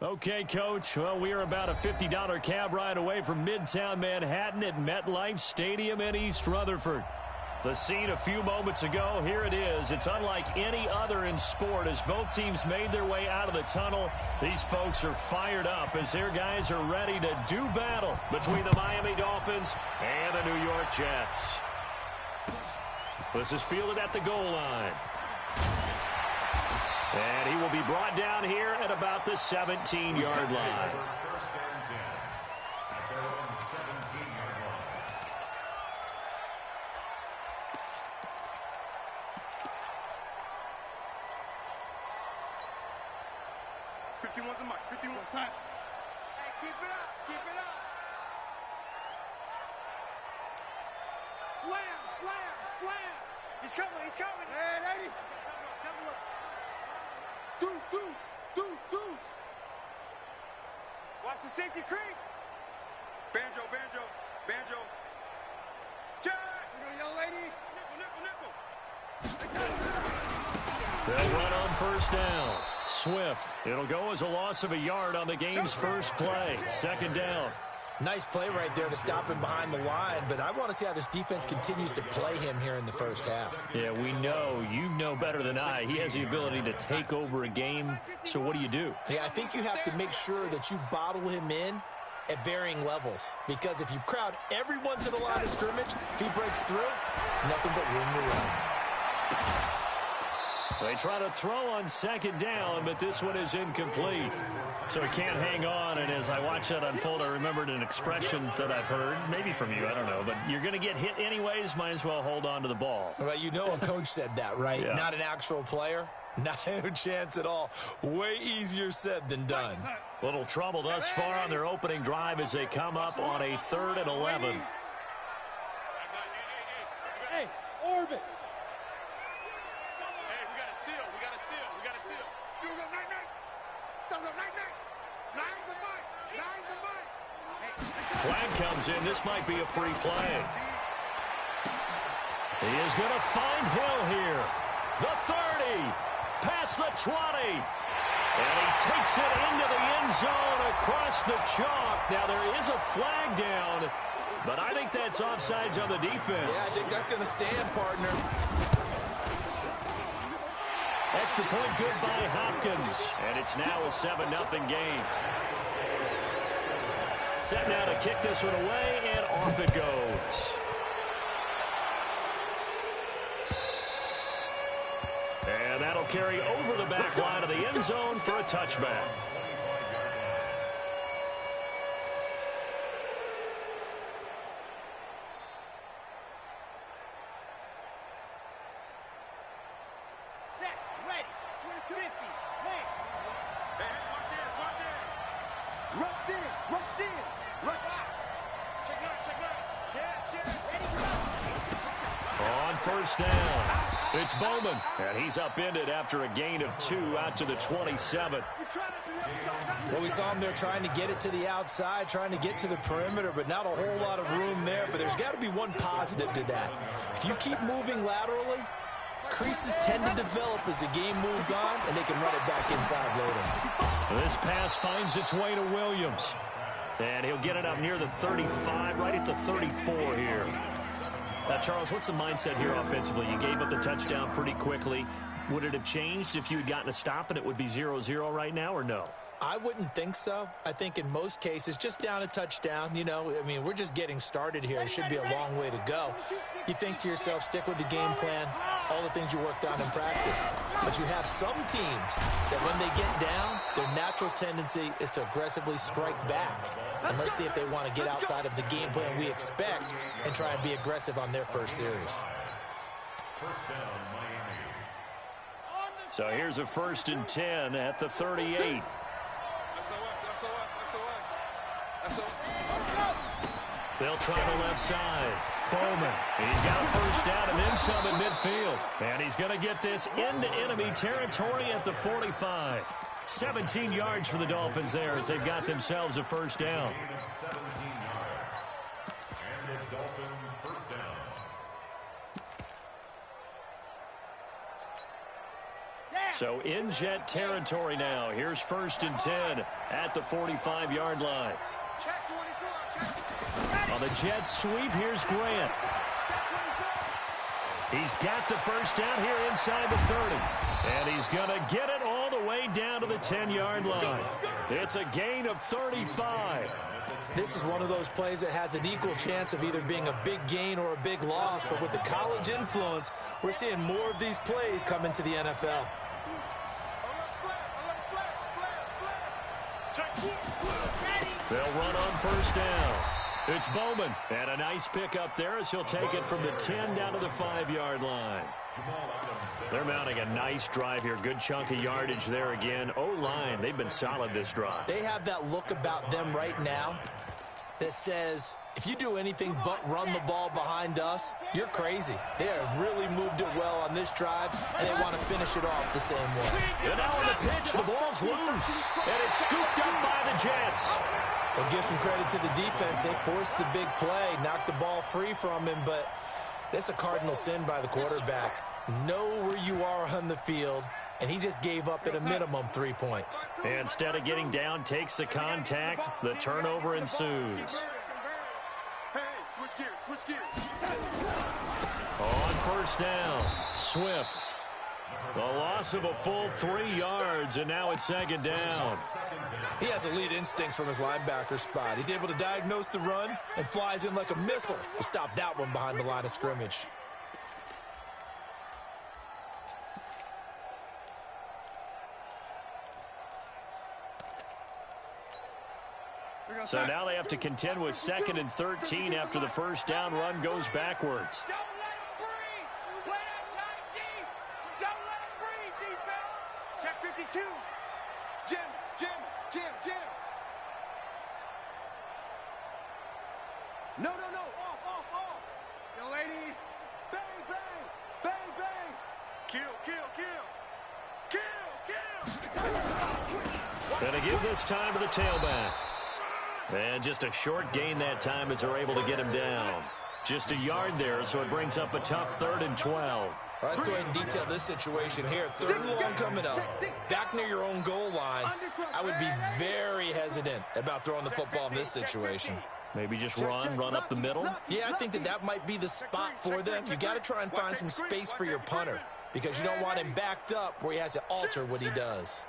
Okay, Coach. Well, we are about a $50 cab ride away from Midtown Manhattan at MetLife Stadium in East Rutherford. The scene a few moments ago, here it is. It's unlike any other in sport as both teams made their way out of the tunnel. These folks are fired up as their guys are ready to do battle between the Miami Dolphins and the New York Jets. This is fielded at the goal line. And he will be brought down here at about the 17-yard line. 51's the mic. 51 sign. Hey, keep it up. Keep it up. Slam, slam, slam. He's coming. He's coming. Hey, 80. Double up. Deuce, deuce, deuce, deuce. Watch the safety creep. Banjo, banjo, banjo. Check. Young lady. Nickel, nickel, nickel. They'll run on first down. Swift. It'll go as a loss of a yard on the game's first play. Second down. Nice play right there to stop him behind the line, but I want to see how this defense continues to play him here in the first half. Yeah, we know. You know better than I. He has the ability to take over a game. So what do? Yeah, I think you have to make sure that you bottle him in at varying levels, because if you crowd everyone to the line of scrimmage, if he breaks through, it's nothing but room to run. They try to throw on second down, but this one is incomplete. So he can't hang on, and as I watch that unfold, I remembered an expression that I've heard, maybe from you, I don't know, but you're going to get hit anyways, might as well hold on to the ball. Well, you know a coach said that, right? Yeah. Not an actual player. No chance at all. Way easier said than done. Little trouble thus far on their opening drive as they come up on a 3rd and 11. Hey, orbit. Flag comes in. This might be a free play. He is going to find Hill here. The 30. Past the 20. And he takes it into the end zone across the chalk. Now there is a flag down, but I think that's offsides on the defense. Yeah, I think that's going to stand, partner. Extra point good by Hopkins. And it's now a 7-0 game. Set now to kick this one away, and off it goes. And that'll carry over the back line of the end zone for a touchback. Set, ready, 2250, man. Hey, watch it, watch it. Rush in, rush in, rush out. Check it out. On first down, it's Bowman, and he's upended after a gain of 2 out to the 27. Well, we saw him there trying to get it to the outside, trying to get to the perimeter, but not a whole lot of room there. But there's got to be one positive to that. If you keep moving laterally, creases tend to develop as the game moves on, and they can run it back inside later. This pass finds its way to Williams. And he'll get it up near the 35, right at the 34 here. Now, Charles, what's the mindset here offensively? You gave up the touchdown pretty quickly. Would it have changed if you had gotten a stop and it would be 0-0 right now, or no? I wouldn't think so. I think in most cases, just down a touchdown, you know, I mean, we're just getting started here. It should be a long way to go. You think to yourself, stick with the game plan, all the things you worked on in practice. But you have some teams that when they get down, their natural tendency is to aggressively strike back. And let's see if they want to get outside of the game plan we expect and try and be aggressive on their first series. So here's a 1st and 10 at the 38. They'll try the left side. Bowman. He's got a first down and then some in midfield. And he's going to get this into enemy territory at the 45. 17 yards for the Dolphins there as they've got themselves a first down. So in Jet territory now. Here's 1st and 10 at the 45-yard line. On the Jet sweep, here's Grant. He's got the first down here inside the 30. And he's going to get it all the way down to the 10-yard line. It's a gain of 35. This is one of those plays that has an equal chance of either being a big gain or a big loss. But with the college influence, we're seeing more of these plays come into the NFL. They'll run on first down. It's Bowman. And a nice pickup there as he'll take it from the 10 down to the 5-yard line. They're mounting a nice drive here. Good chunk of yardage there again. O-line, they've been solid this drive. They have that look about them right now that says, if you do anything but run the ball behind us, you're crazy. They have really moved it well on this drive, and they want to finish it off the same way. And now on the pitch, the ball's loose. And it's scooped up by the Jets. We'll give some credit to the defense. They forced the big play, knocked the ball free from him, but that's a cardinal sin by the quarterback. Know where you are on the field, and he just gave up at a minimum 3 points. Instead of getting down, takes the contact. The turnover ensues. Switch gears. On first down, Swift. The loss of a full 3 yards, and now it's 2nd down. He has elite instincts from his linebacker spot. He's able to diagnose the run and flies in like a missile to stop that one behind the line of scrimmage. So now they have to contend with 2nd and 13 after the first down run goes backwards. Don't let him breathe. Play outside deep. Don't let him breathe, defense. Check 52. Jim. No. Off. Young lady. Bang. Kill. Gonna give this time to the tailback. And just a short gain that time as they're able to get him down. Just a yard there, so it brings up a tough 3rd and 12. All right, let's go ahead and detail this situation here. 3rd and long coming up. Back near your own goal line. I would be very hesitant about throwing the football in this situation. Maybe just run up the middle? Yeah, I think that might be the spot for them. You got to try and find some space for your punter because you don't want him backed up where he has to alter what he does.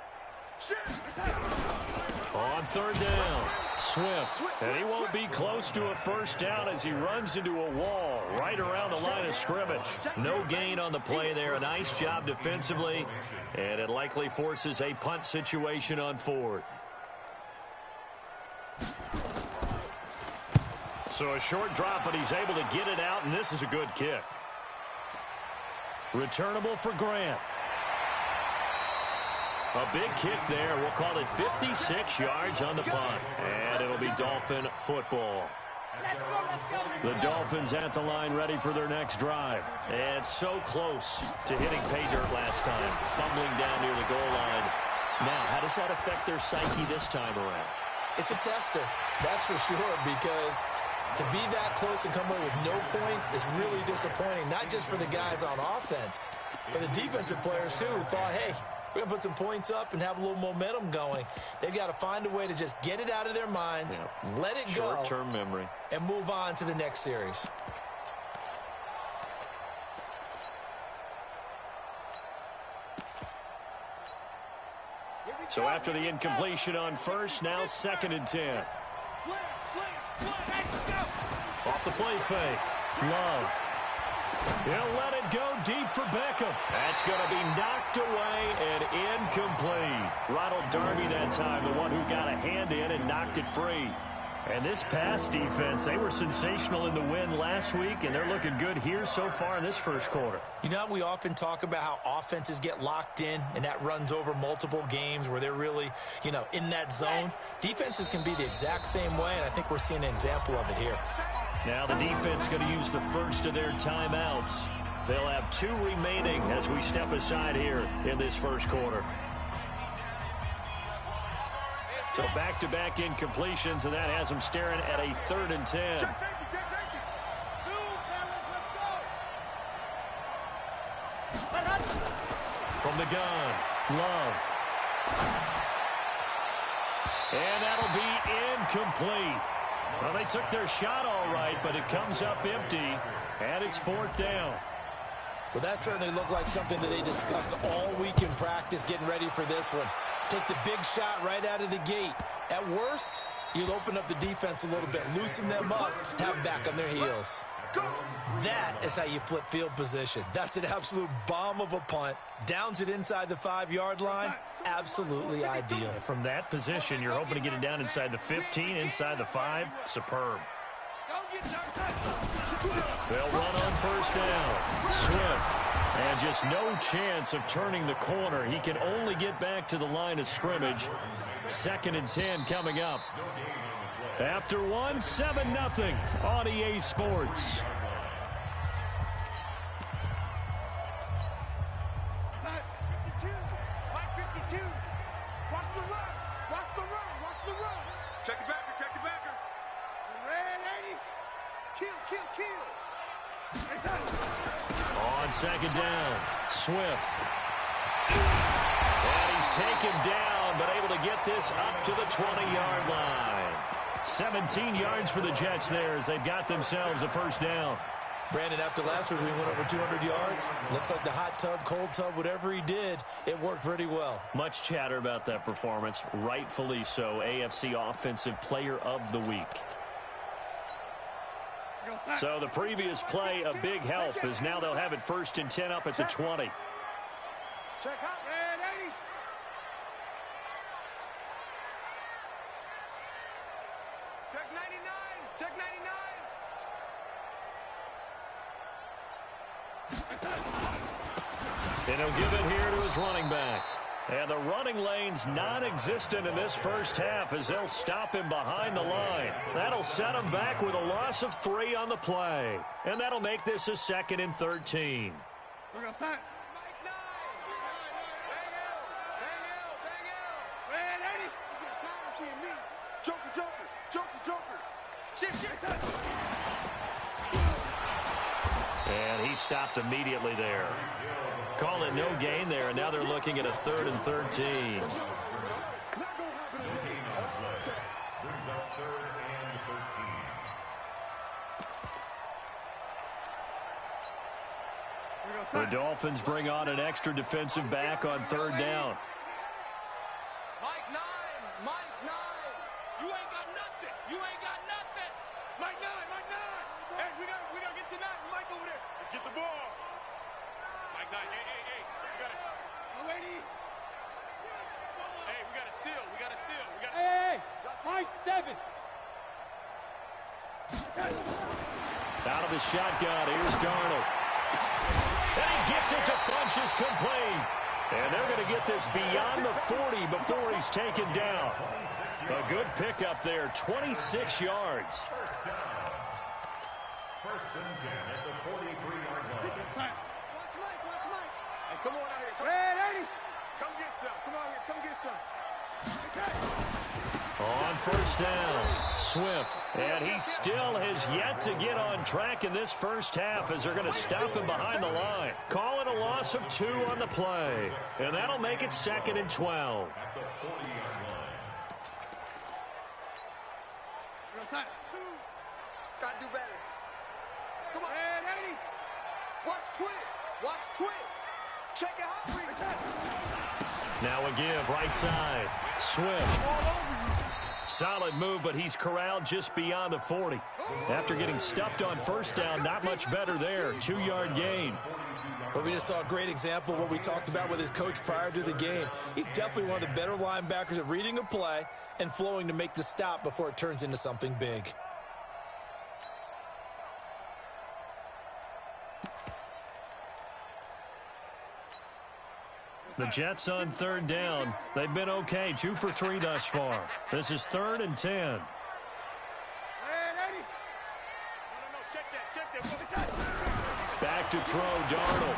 On 3rd down, Swift. And he won't be close to a first down as he runs into a wall right around the line of scrimmage. No gain on the play there. A nice job defensively. And it likely forces a punt situation on 4th. So a short drop, but he's able to get it out, and this is a good kick. Returnable for Grant. A big kick there. We'll call it 56 yards on the punt. And it'll be Dolphin football. Let's go. The Dolphins at the line ready for their next drive. And so close to hitting pay dirt last time. Fumbling down near the goal line. Now, how does that affect their psyche this time around? It's a tester, that's for sure, because to be that close and come away with no points is really disappointing, not just for the guys on offense, but the defensive players, too, who thought, hey, we're going to put some points up and have a little momentum going. They've got to find a way to just get it out of their minds, let it go, short-term memory, and move on to the next series. So after the incompletion on first, now 2nd and 10. Off the play fake. Love. He'll let it go deep for Beckham. That's going to be knocked away and incomplete. Ronald Darby that time, the one who got a hand in and knocked it free. And this pass defense, they were sensational in the win last week, and they're looking good here so far in this first quarter. You know, we often talk about how offenses get locked in, and that runs over multiple games where they're really, in that zone. Defenses can be the exact same way, and I think we're seeing an example of it here. Now the defense going to use the first of their timeouts. They'll have 2 remaining as we step aside here in this first quarter. So back-to-back incompletions, and that has them staring at a 3rd and 10. From the gun, Love. And that'll be incomplete. Well, they took their shot all right, but it comes up empty, and it's 4th down. Well, that certainly looked like something that they discussed all week in practice getting ready for this one. Take the big shot right out of the gate. At worst, you'll open up the defense a little bit, loosen them up, have them back on their heels. That is how you flip field position. That's an absolute bomb of a punt. Downs it inside the 5-yard line. Absolutely ideal. From that position, you're hoping to get it down inside the 15, inside the 5. Superb. They'll run on 1st down. Swift. And just no chance of turning the corner. He can only get back to the line of scrimmage. 2nd and 10 coming up. After 1, 7-0 on EA Sports. Check the backer, check the backer. Ready? Kill. On 2nd down, Swift. And he's taken down, but able to get this up to the 20-yard line. 17 yards for the Jets there as they've got themselves a 1st down. Brandon, after last week, we went over 200 yards. Looks like the hot tub, cold tub, whatever he did, it worked pretty well. Much chatter about that performance. Rightfully so. AFC Offensive Player of the Week. So the previous play, a big help, as now they'll have it 1st and 10 up at the 20. Check out, ready? Check 99. Check 99. And he'll give it here to his running back. And the running lane's non-existent in this 1st half as they'll stop him behind the line. That'll set him back with a loss of 3 on the play. And that'll make this a 2nd and 13. We're going to sign. Joker. And he stopped immediately there. Call it no gain there, and now they're looking at a 3rd and 13. The Dolphins bring on an extra defensive back on 3rd down. Mike 9. You ain't got nothing. Mike 9. Hey, we gotta get to 9. Mike over there. Let's get the ball. Mike 9. Hey. We gotta. Lady. Hey, we gotta seal. Hey. Mike 7. Out of the shotgun, here's Darnold. And he gets it to Funchess complete. And they're going to get this beyond the 40 before he's taken down. A good pickup there, 26 yards. 1st and 10 at the 43-yard line. Watch Mike. Hey, come on out here. Ready? Come get some. Come out here. Come get some. On 1st down, Swift. And he still has yet to get on track in this 1st half as they're going to stop him behind the line. Call it a loss of 2 on the play. And that'll make it 2nd and 12. At the 40-yard line. Gotta do better. Come on. Ready? Watch twist. Check it out. Now a give, right side. Swift. All over you. Solid move, but he's corralled just beyond the 40. After getting stuffed on 1st down, not much better there. 2-yard gain. But we just saw a great example of what we talked about with his coach prior to the game. He's definitely one of the better linebackers at reading a play and flowing to make the stop before it turns into something big. The Jets on 3rd down. They've been okay, 2 for 3 thus far. This is 3rd and 10. Ready? No, check that. Back to throw, Darnold.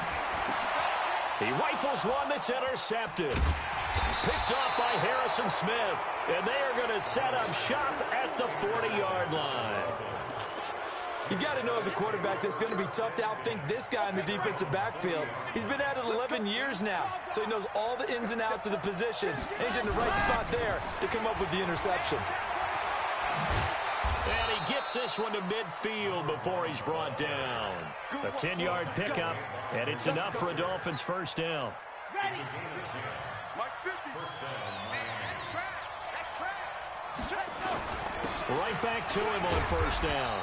He rifles one that's intercepted. Picked off by Harrison Smith. And they are going to set up shop at the 40-yard line. You've got to know as a quarterback that it's going to be tough to outthink this guy in the defensive backfield. He's been at it 11 years now, so he knows all the ins and outs of the position, and he's in the right spot there to come up with the interception. And he gets this one to midfield before he's brought down. A 10-yard pickup, and it's enough for a Dolphins first down. Ready. Mark 50. That's trash. Right back to him on first down.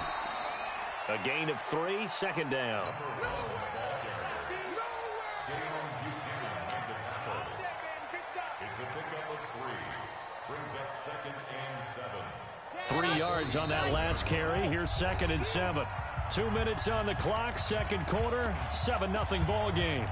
A gain of 3, second down. It's a pickup of 3. Brings up 2nd and 7. 3 yards on that last carry. Here's 2nd and 7. 2 minutes on the clock, second quarter, 7-0 ball game.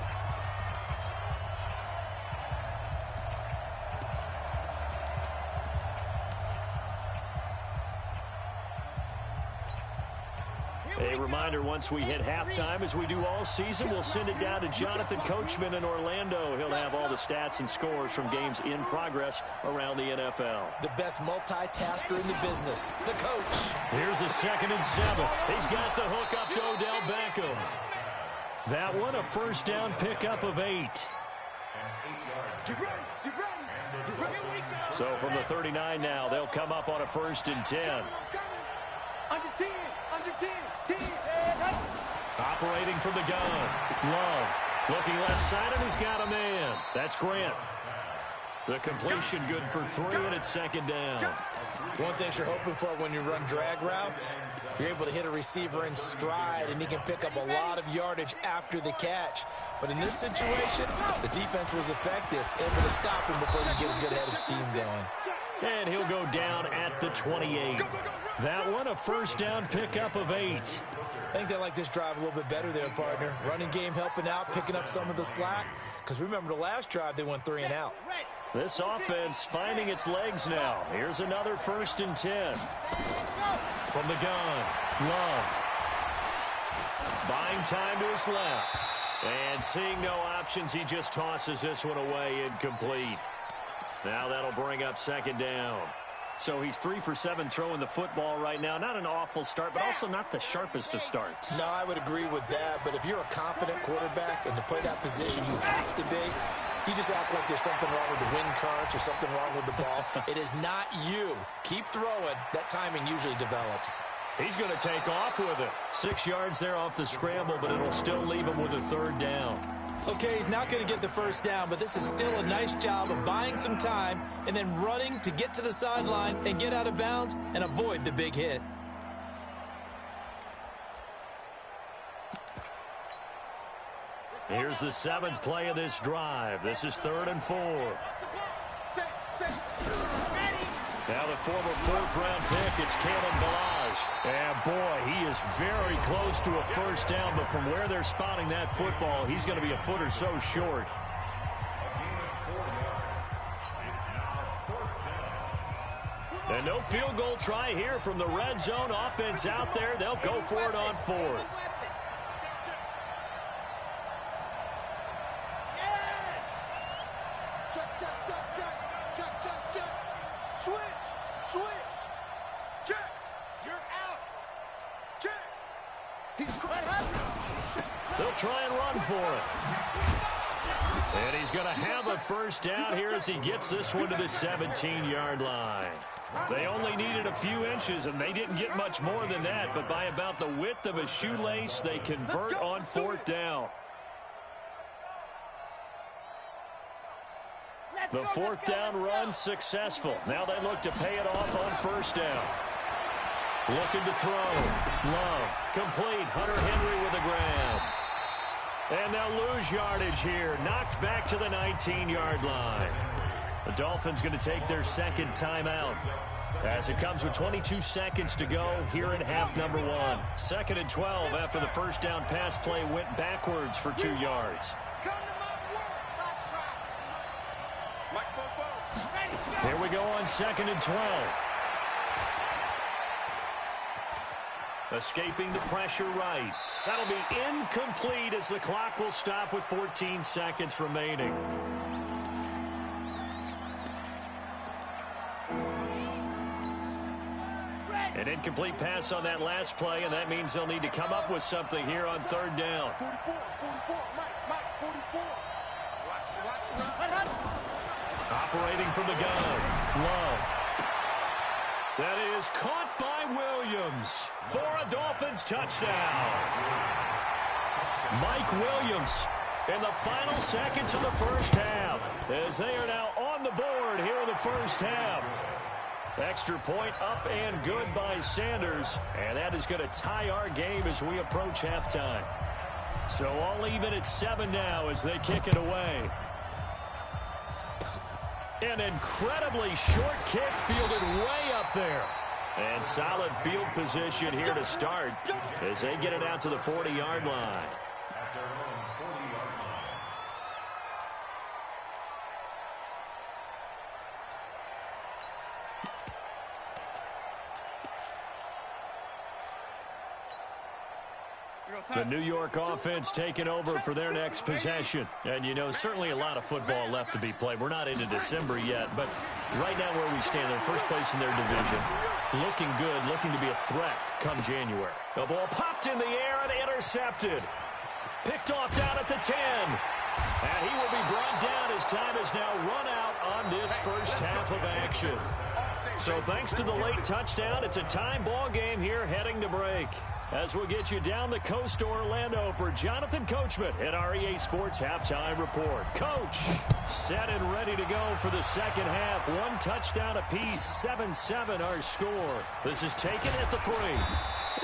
A reminder, once we hit halftime, as we do all season, we'll send it down to Jonathan Coachman in Orlando. He'll have all the stats and scores from games in progress around the NFL. The best multitasker in the business, the coach. Here's a 2nd and 7. He's got the hook up to Odell Beckham. That one, a first down pickup of 8. So from the 39 now, they'll come up on a 1st and 10. Under 10. Operating from the gun. Love. Looking left side, and he's got a man. That's Grant. The completion good for 3, and it's 2nd down. One thing you're hoping for when you run drag routes, you're able to hit a receiver in stride, and he can pick up a lot of yardage after the catch. But in this situation, the defense was effective, able to stop him before you get a good head of steam going. And he'll go down at the 28. That one, a first down pickup of 8. I think they like this drive a little bit better there, partner. Running game helping out, picking up some of the slack. Because remember, the last drive, they went 3 and out. This offense finding its legs now. Here's another 1st and 10. From the gun, Love. Buying time to his left. And seeing no options, he just tosses this one away, incomplete. Now that'll bring up 2nd down. So he's 3 for 7 throwing the football right now. Not an awful start, but also not the sharpest of starts. No, I would agree with that. But if you're a confident quarterback and to play that position, you have to be. You just act like there's something wrong with the wind currents or something wrong with the ball. It is not you. Keep throwing. That timing usually develops. He's going to take off with it. 6 yards there off the scramble, but it'll still leave him with a 3rd down. Okay, he's not going to get the first down, but this is still a nice job of buying some time and then running to get to the sideline and get out of bounds and avoid the big hit. Here's the 7th play of this drive. This is 3rd and 4. Now the former 4th-round pick, it's Kalen Ballage. And boy, he is very close to a first down, but from where they're spotting that football, he's going to be a foot or so short. And no field goal try here from the red zone offense out there. They'll go for it on 4th. They'll try and run for it. And he's going to have a first down here as he gets this one to the 17-yard line. They only needed a few inches, and they didn't get much more than that, but by about the width of a shoelace, they convert on 4th down. The 4th down run successful. Now they look to pay it off on 1st down. Looking to throw. Love. Complete. Hunter Henry with a grab. And they'll lose yardage here. Knocked back to the 19-yard line. The Dolphins going to take their 2nd timeout as it comes with 22 seconds to go here in half number 1. 2nd and 12 after the first down pass play went backwards for 2 yards. Here we go on 2nd and 12. Escaping the pressure right. That'll be incomplete as the clock will stop with 14 seconds remaining. And in incomplete pass on that last play, and that means they'll need to come up with something here on third down. 44, Mike, 44. Operating from the gun. Love. That is caught by Williams for a Dolphins touchdown. Mike Williams in the final seconds of the first half, as they are now on the board here in the first half. Extra point up and good by Sanders, and that is going to tie our game as we approach halftime. So all even at 7 now as they kick it away. An incredibly short kick fielded way up there. And solid field position here to start as they get it out to the 40-yard line. The New York offense taking over for their next possession. And, you know, certainly a lot of football left to be played. We're not into December yet, but right now where we stand, they're first place in their division. Looking good, looking to be a threat come January. The ball popped in the air and intercepted. Picked off down at the 10. And he will be brought down as time has now run out on this first half of action. So thanks to the late touchdown, it's a time ball game here heading to break. As we'll get you down the coast to Orlando for Jonathan Coachman at our EA Sports Halftime Report. Coach, set and ready to go for the second half. One touchdown apiece, 7-7 our score. This is taken at the 3.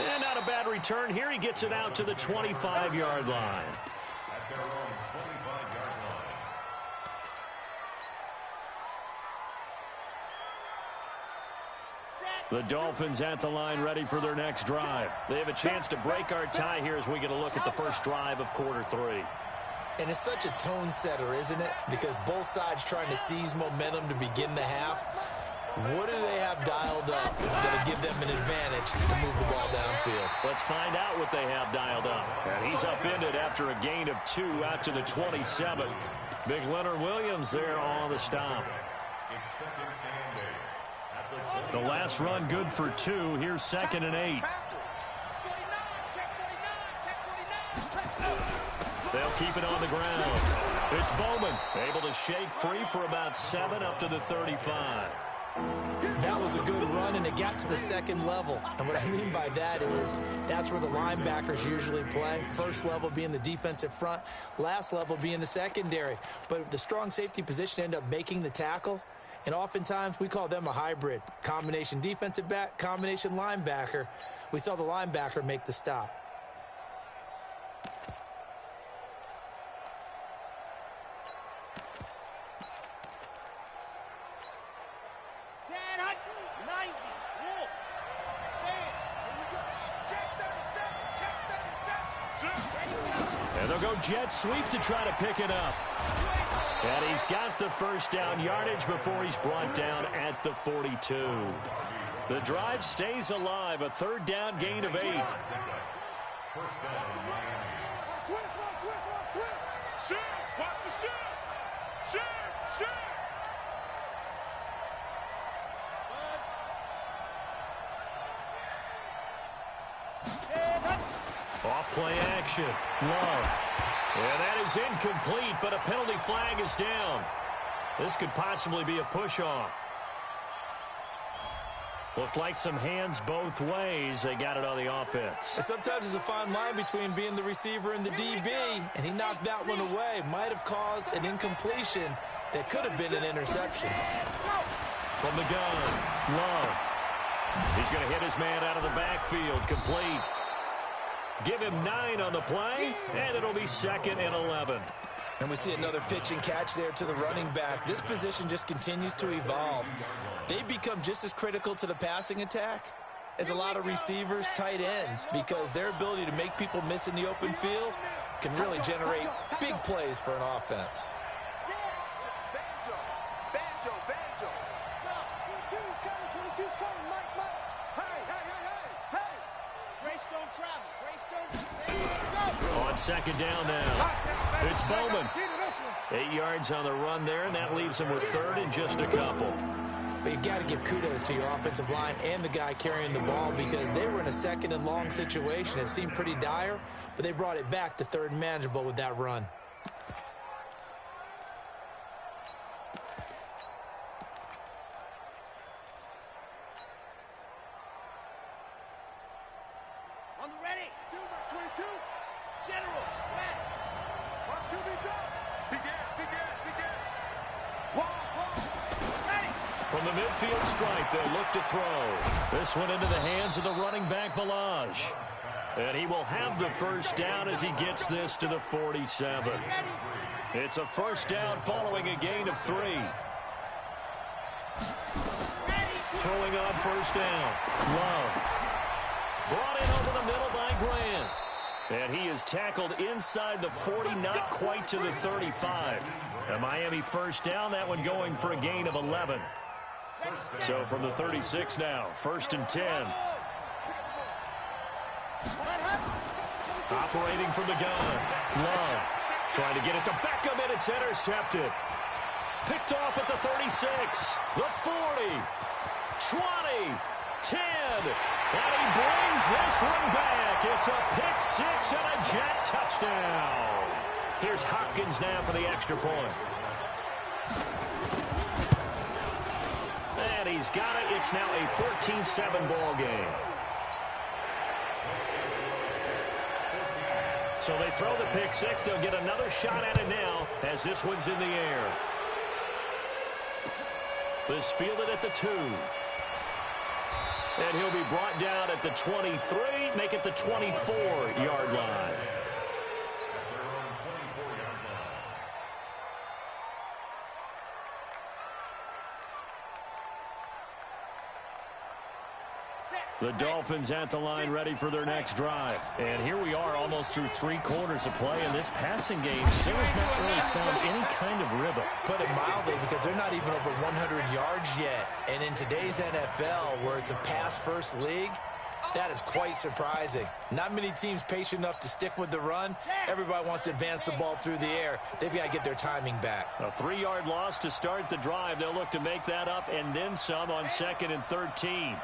And not a bad return here. He gets it out to the 25-yard line. At their own 25-yard line. The Dolphins at the line ready for their next drive. They have a chance to break our tie here as we get a look at the first drive of quarter 3. And it's such a tone setter, isn't it? Because both sides trying to seize momentum to begin the half. What do they have dialed up that'll give them an advantage to move the ball downfield? Let's find out what they have dialed up. And he's upended after a gain of 2 out to the 27. Big Leonard Williams there on the stop. It's second and 8. The last run good for 2. Here's second and 8. They'll keep it on the ground. It's Bowman able to shake free for about 7 up to the 35. That was a good run, and it got to the second level. And what I mean by that is that's where the linebackers usually play. First level being the defensive front, last level being the secondary. But the strong safety position ended up making the tackle. And oftentimes we call them a hybrid. Combination defensive back, combination linebacker. We saw the linebacker make the stop. And they'll go jet sweep to try to pick it up. And he's got the first down yardage before he's brought down at the 42. The drive stays alive, a third down gain of 8. First down, Miami. Watch the shot. Off play action. Love. And that is incomplete, but a penalty flag is down. This could possibly be a push-off. Looked like some hands both ways. They got it on the offense. And sometimes there's a fine line between being the receiver and the DB, and he knocked that one away. Might have caused an incompletion that could have been an interception. From the gun, Love. He's going to hit his man out of the backfield, complete. Give him 9 on the play, and it'll be second and 11. And we see another pitch and catch there to the running back. This position just continues to evolve. They become just as critical to the passing attack as a lot of receivers, tight ends, because their ability to make people miss in the open field can really generate big plays for an offense. On second down now, it's Bowman. 8 yards on the run there, and that leaves him with third and just a couple. But you've got to give kudos to your offensive line and the guy carrying the ball because they were in a second and long situation. It seemed pretty dire, but they brought it back to third and manageable with that run. On the ready. 22. General. West. Mark 2B's up. Begin. Ready. From the midfield stripe, they'll look to throw. This one into the hands of the running back, Balaj. And he will have the first down as he gets this to the 47. It's a first down following a gain of 3. Throwing on first down. Love. Brought in over the middle by Grant. And he is tackled inside the 40, not quite to the 35. A Miami first down, that one going for a gain of 11. So from the 36 now, first and 10. Operating from the gun. Love. Trying to get it to Beckham, and it's intercepted. Picked off at the 36, the 40, 20, 10. And he brings this one back. It's a pick six and a Jet touchdown. Here's Hopkins now for the extra point. And he's got it. It's now a 14-7 ball game. So they throw the pick six. They'll get another shot at it now as this one's in the air. This fielded at the 2. And he'll be brought down at the 23, make it the 24-yard line. The Dolphins at the line ready for their next drive. And here we are almost through 3 quarters of play, and this passing game still has not really found any kind of rhythm. Put it mildly, because they're not even over 100 yards yet. And in today's NFL, where it's a pass-first league, that is quite surprising. Not many teams patient enough to stick with the run. Everybody wants to advance the ball through the air. They've got to get their timing back. A 3-yard loss to start the drive. They'll look to make that up and then some on 2nd and 13.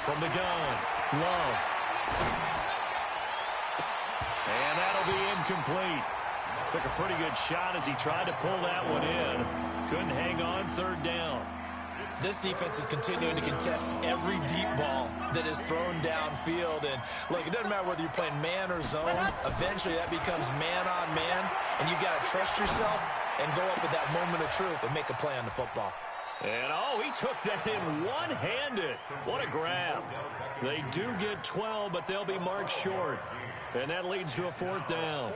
From the gun, Love. And that'll be incomplete. Took a pretty good shot as he tried to pull that one in. Couldn't hang on, 3rd down. This defense is continuing to contest every deep ball that is thrown downfield. And, look, it doesn't matter whether you're playing man or zone. Eventually, that becomes man-on-man, and you've got to trust yourself and go up at that moment of truth and make a play on the football. And, oh, he took that in one-handed. What a grab. They do get 12, but they'll be marked short. And that leads to a 4th down.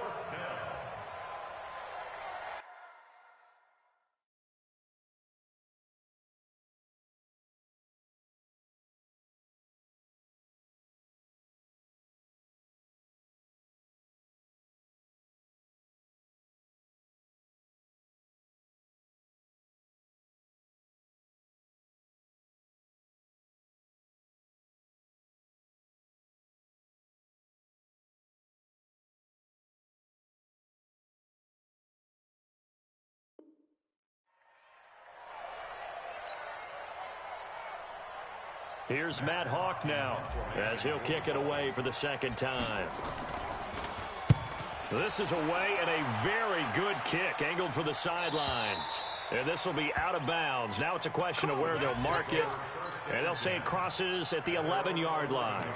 Here's Matt Hawk now as he'll kick it away for the 2nd time. This is away and a very good kick angled for the sidelines. And this will be out of bounds. Now it's a question of where they'll mark it. And they'll say it crosses at the 11-yard line.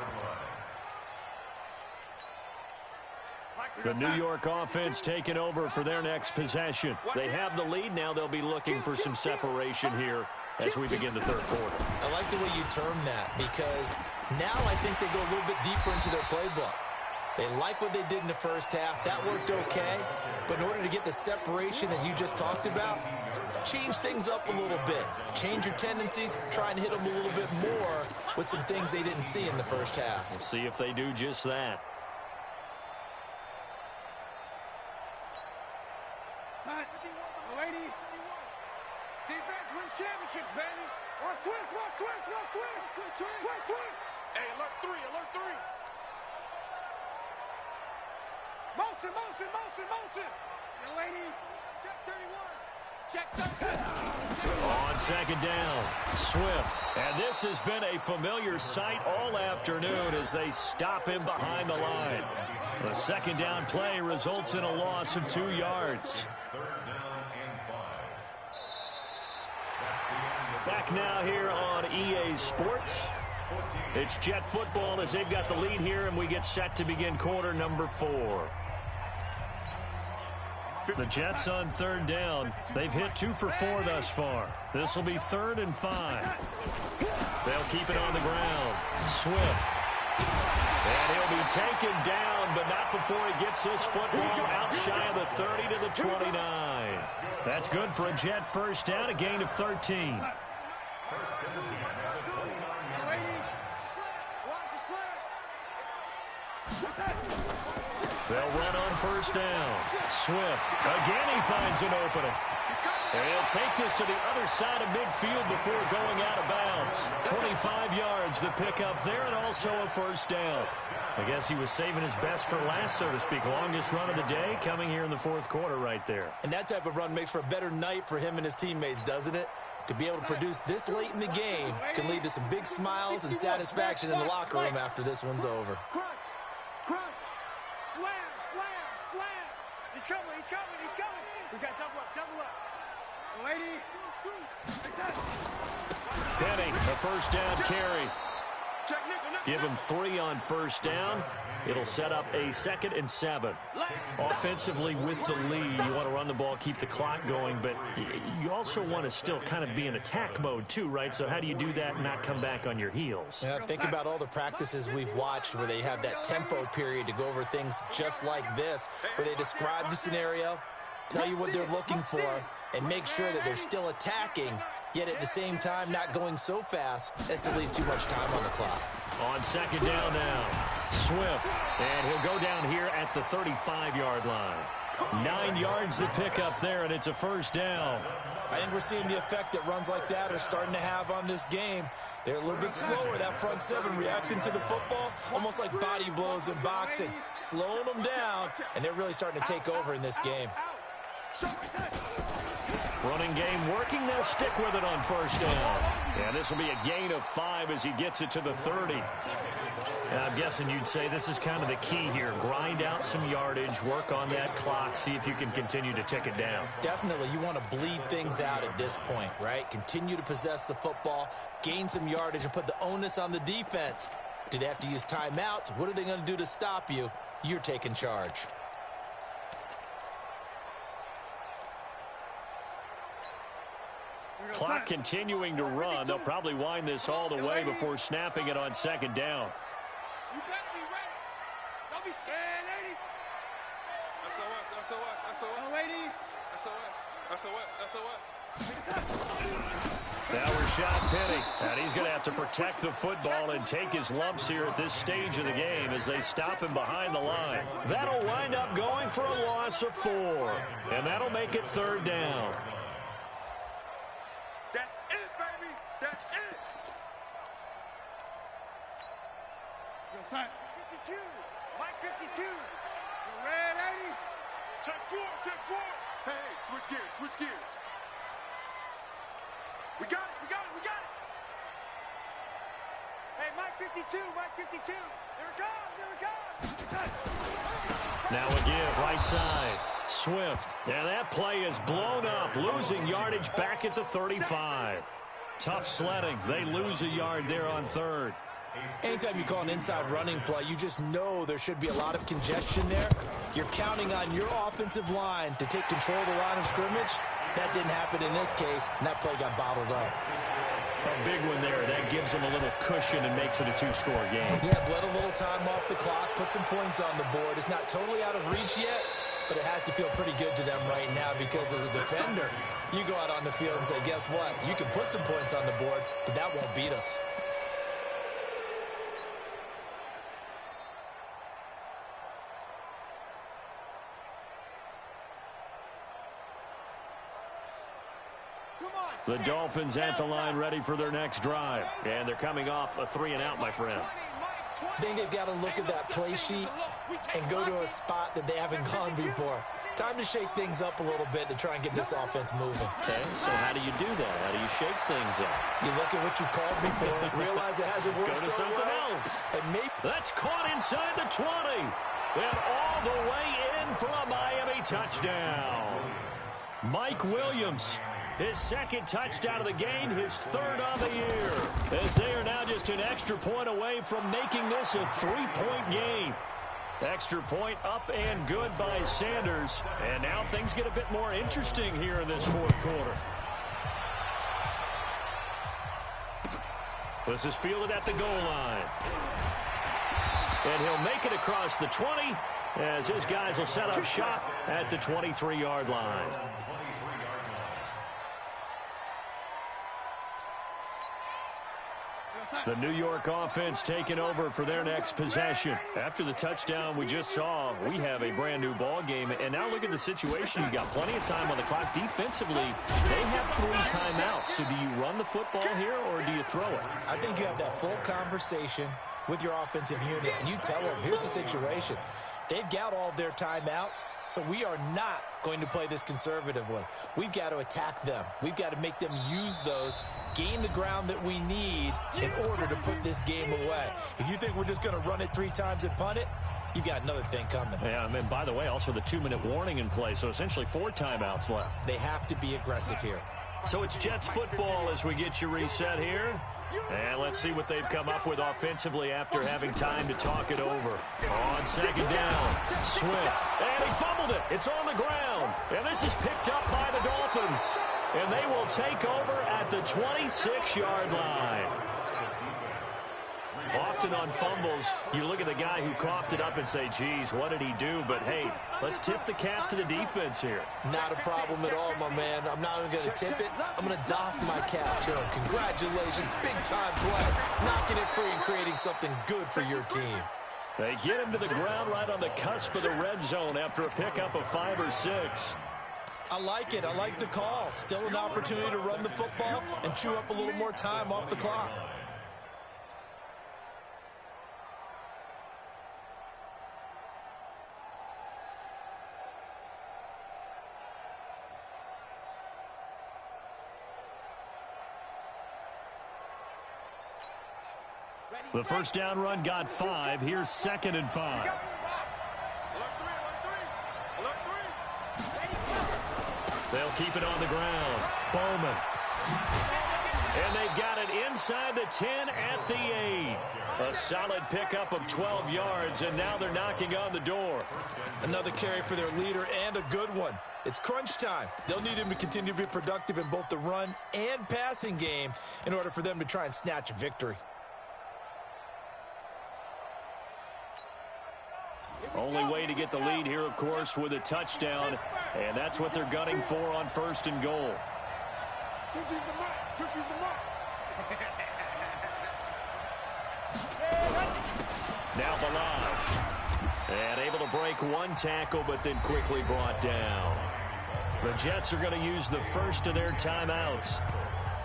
The New York offense taking over for their next possession. They have the lead. Now they'll be looking for some separation here as we begin the 3rd quarter. I like the way you term that, because now I think they go a little bit deeper into their playbook. They like what they did in the first half. That worked okay. But in order to get the separation that you just talked about, change things up a little bit. Change your tendencies. Try and hit them a little bit more with some things they didn't see in the first half. We'll see if they do just that. Defense wins championships, baby. Watch twist. Hey, alert 3. Motion. Young lady, check 31. On second down, Swift. And this has been a familiar sight all afternoon as they stop him behind the line. The second down play results in a loss of 2 yards. Back now here on EA Sports. It's Jet football as they've got the lead here, and we get set to begin quarter number 4. The Jets on third down. They've hit 2 for 4 thus far. This will be 3rd and 5. They'll keep it on the ground. Swift. And he'll be taken down, but not before he gets this football out shy of the 30 to the 29. That's good for a Jet first down, a gain of 13. They'll run on first down. Swift. Again, he finds an opening. And he'll take this to the other side of midfield before going out of bounds. 25 yards to pick up there, and also a first down. I guess he was saving his best for last, so to speak. Longest run of the day coming here in the fourth quarter right there. And that type of run makes for a better night for him and his teammates, doesn't it? To be able to produce this late in the game can lead to some big smiles and satisfaction in the locker room after this one's over. Crunch. Slam. He's coming. We got double up. Lady. Penny, a first down carry. Give him 3 on first down. It'll set up a 2nd and 7. Offensively with the lead, you want to run the ball, keep the clock going, but you also want to still kind of be in attack mode too, right? So how do you do that and not come back on your heels? Yeah, think about all the practices we've watched where they have that tempo period to go over things just like this, where they describe the scenario, tell you what they're looking for, and make sure that they're still attacking, yet at the same time not going so fast as to leave too much time on the clock. On second down now, Swift, and he'll go down here at the 35-yard line. 9 yards to pick up there, and it's a first down. I think we're seeing the effect that runs like that are starting to have on this game. They're a little bit slower, that front 7, reacting to the football, almost like body blows in boxing, slowing them down, and they're really starting to take over in this game. Running game working. They'll stick with it on first down. And this will be a gain of 5 as he gets it to the 30. And I'm guessing you'd say this is kind of the key here. Grind out some yardage, work on that clock, see if you can continue to tick it down. Definitely. You want to bleed things out at this point, right? Continue to possess the football, gain some yardage, and put the onus on the defense. Do they have to use timeouts? What are they going to do to stop you? You're taking charge. Clock continuing to run. They'll probably wind this all the way before snapping it on second down. You better be ready. Don't be scared, lady. SOS. Lady. SOS. Now Rashad Penny, and he's going to have to protect the football and take his lumps here at this stage of the game as they stop him behind the line. That'll wind up going for a loss of 4, and that'll make it 3rd down. That's it, baby. That's it. Yo, son. 52. Mike 52. You ready? Check 4. Hey, switch gears. We got it. Hey, Mike 52. Here it comes. Now a give, right side. Swift. And that play is blown up, losing yardage back at the 35. Tough sledding. They lose a yard there on 3rd. Anytime you call an inside running play, you just know there should be a lot of congestion there. You're counting on your offensive line to take control of the line of scrimmage. That didn't happen in this case, and that play got bottled up. A big one there. That gives them a little cushion and makes it a 2-score game. Yeah, bled a little time off the clock, put some points on the board. It's not totally out of reach yet, but it has to feel pretty good to them right now because as a defender, you go out on the field and say, guess what? You can put some points on the board, but that won't beat us. The Dolphins at the line ready for their next drive. And they're coming off a 3-and-out, my friend. I think they've got to look at that play sheet and go to a spot that they haven't gone before. Time to shake things up a little bit to try and get this offense moving. Okay, so how do you do that? How do you shake things up? You look at what you called before, realize it hasn't worked Go to so something well, else. and maybe That's caught inside the 20. And all the way in for a Miami touchdown. Mike Williams, his second touchdown of the game, his third on the year. As they are now just an extra point away from making this a 3-point game. Extra point up and good by Sanders. And now things get a bit more interesting here in this fourth quarter. This is fielded at the goal line. And he'll make it across the 20 as his guys will set up shop at the 23-yard line. The New York offense taking over for their next possession. After the touchdown we just saw, we have a brand-new ball game. And now look at the situation. You've got plenty of time on the clock. Defensively, they have 3 timeouts. So do you run the football here or do you throw it? I think you have that full conversation with your offensive unit, and you tell them, here's the situation. They've got all their timeouts, so we are not going to play this conservatively. We've got to attack them. We've got to make them use those, gain the ground that we need in order to put this game away. If you think we're just going to run it 3 times and punt it, you've got another thing coming. Yeah, and by the way, also the 2-minute warning in play, so essentially 4 timeouts left. They have to be aggressive here. So it's Jets football as we get you reset here. And let's see what they've come up with offensively after having time to talk it over. On second down, Swift. And he fumbled it. It's on the ground. And this is picked up by the Dolphins. And they will take over at the 26-yard line. Often on fumbles, you look at the guy who coughed it up and say, geez, what did he do? But, hey, let's tip the cap to the defense here. Not a problem at all, my man. I'm not even going to tip it. I'm going to doff my cap to him. Congratulations. Big-time play. Knocking it free and creating something good for your team. They get him to the ground right on the cusp of the red zone after a pickup of 5 or 6. I like it. I like the call. Still an opportunity to run the football and chew up a little more time off the clock. The first down run got 5. Here's 2nd and 5. They'll keep it on the ground. Bowman. And they've got it inside the 10 at the 8. A solid pickup of 12 yards, and now they're knocking on the door. Another carry for their leader and a good one. It's crunch time. They'll need him to continue to be productive in both the run and passing game in order for them to try and snatch a victory. Only way to get the lead here, of course, with a touchdown, and that's what they're gunning for on 1st and goal. Now Balaj. And able to break 1 tackle, but then quickly brought down. The Jets are going to use the first of their timeouts.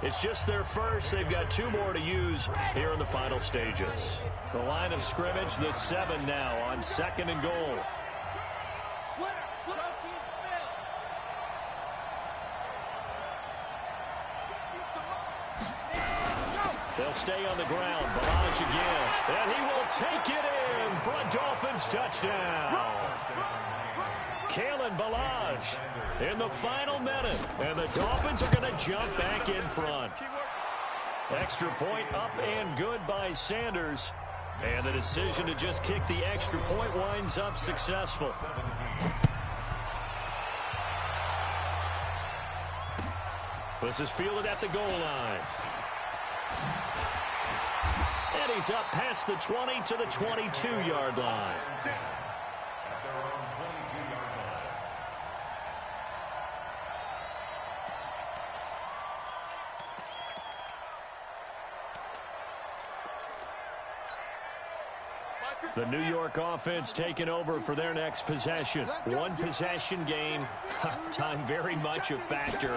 It's just their first. They've got 2 more to use here in the final stages. The line of scrimmage, the 7 now on 2nd and goal. They'll stay on the ground. Balaj again. And he will take it in for a Dolphins touchdown. Kalen Balaj in the final minute. And the Dolphins are going to jump back in front. Extra point up and good by Sanders. And the decision to just kick the extra point winds up successful. This is fielded at the goal line. And he's up past the 20 to the 22-yard line. The New York offense taking over for their next possession. 1 possession game. Time very much a factor.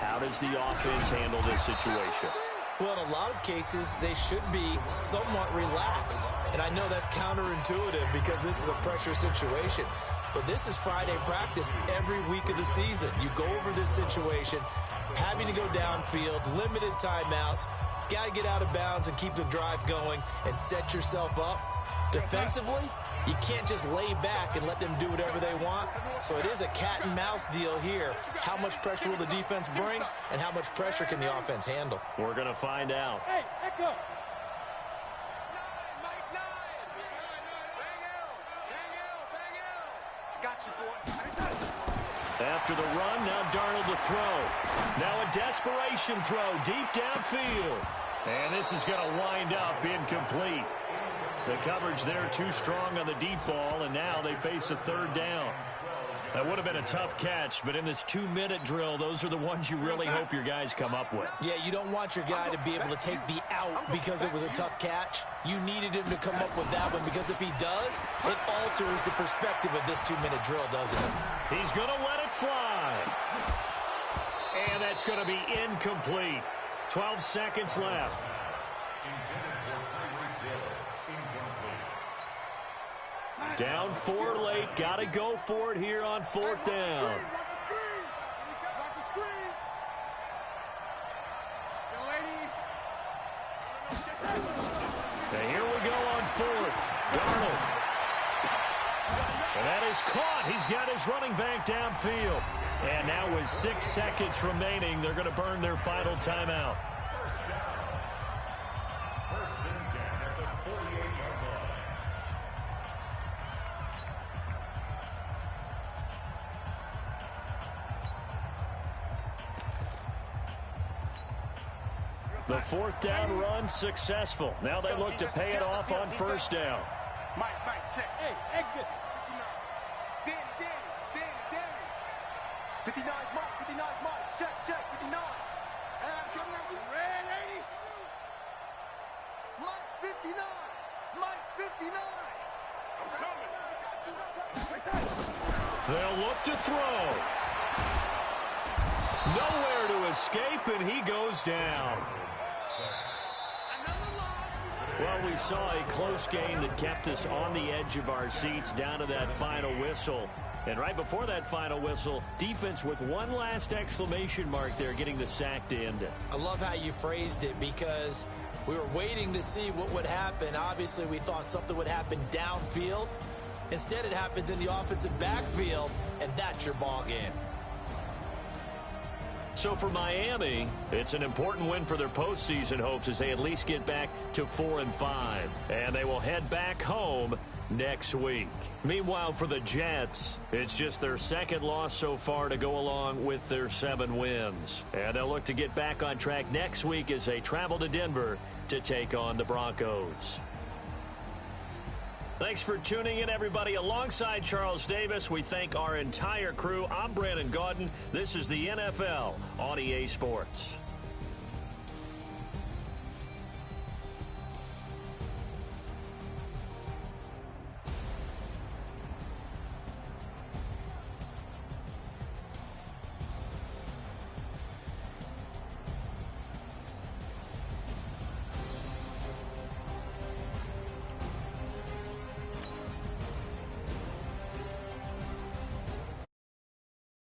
How does the offense handle this situation? Well, in a lot of cases, they should be somewhat relaxed. And I know that's counterintuitive because this is a pressure situation. But this is Friday practice every week of the season. You go over this situation, having to go downfield, limited timeouts, got to get out of bounds and keep the drive going and set yourself up. Defensively, you can't just lay back and let them do whatever they want. So it is a cat and mouse deal here. How much pressure will the defense bring and how much pressure can the offense handle? We're going to find out. Hey, Echo. After the run, now Darnold to throw. Now a desperation throw deep downfield. And this is going to wind up incomplete. The coverage there too strong on the deep ball, and now they face a third down. That would have been a tough catch, but in this 2-minute drill, those are the ones you really hope your guys come up with. Yeah, you don't want your guy to be able to take the out because it was a tough catch. You needed him to come up with that one because if he does, it alters the perspective of this 2-minute drill, doesn't it? He's going to let it fly. And that's going to be incomplete. 12 seconds left. Down 4 late. Got to go for it here on 4th down. And here we go on 4th. Darnold. And that is caught. He's got his running back downfield. And now with 6 seconds remaining, they're going to burn their final timeout. The 4th down run successful. Now they look to pay it off on 1st down. Mike, check. Hey, exit. 59, Mike. Check, 59. And I'm coming at you. Red 80. Mike's 59. Mike's 59. I'm coming. They'll look to throw. Nowhere to escape, and he goes down. Well, we saw a close game that kept us on the edge of our seats down to that final whistle. And right before that final whistle, defense with one last exclamation mark there, getting the sack to end it. I love how you phrased it because we were waiting to see what would happen. Obviously, we thought something would happen downfield. Instead, it happens in the offensive backfield, and that's your ball game. So for Miami, it's an important win for their postseason hopes as they at least get back to 4-5. And they will head back home next week. Meanwhile, for the Jets, it's just their 2nd loss so far to go along with their 7 wins. And they'll look to get back on track next week as they travel to Denver to take on the Broncos. Thanks for tuning in, everybody. Alongside Charles Davis, we thank our entire crew. I'm Brandon Gaudin. This is the NFL on EA Sports.